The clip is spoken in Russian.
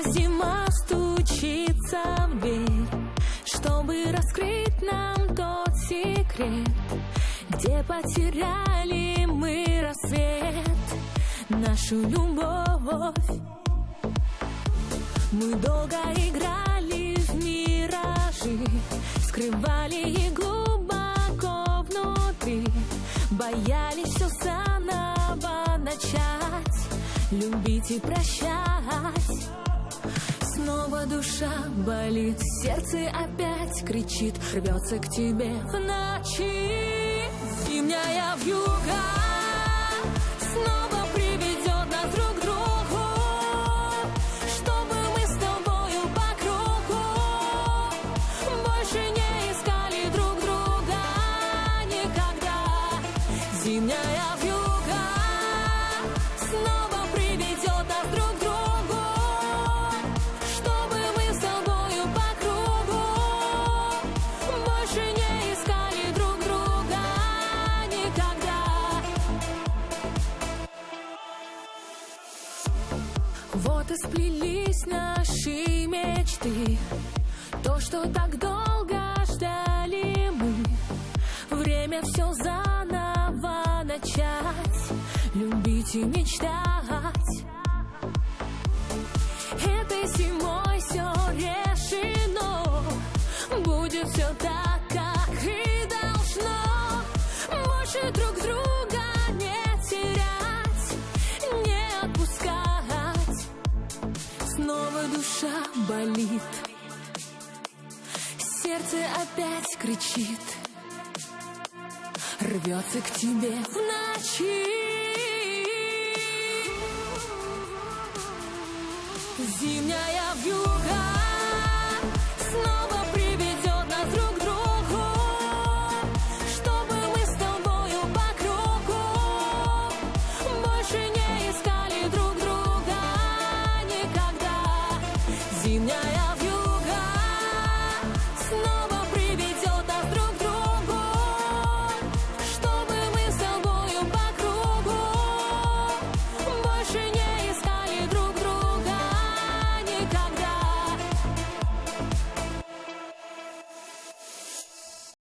Снова зима стучится в дверь, чтобы раскрыть нам тот секрет, где потеряли мы рассвет, нашу любовь. Мы долго играли в миражи, скрывали их глубоко внутри, боялись все заново начать, любить и прощать. Снова душа болит, сердце опять кричит, рвется к тебе в ночи. Зимняя вьюга снова приведет нас друг к другу, чтобы мы с тобою по кругу больше не искали друг друга никогда. Зимняя вьюга снова приведет нас друг к другу, чтобы мы с тобою по кругу больше не искали друг друга никогда. Вот и сплелись наши мечты, то, что так долго ждали мы. Время все заново начать, любить и мечтать. Этой зимой все решено, будет все так, как и должно. Больше друг друга не терять, не отпускать. Снова душа болит, сердце опять кричит, рвется к тебе в ночи. Зимняя вьюга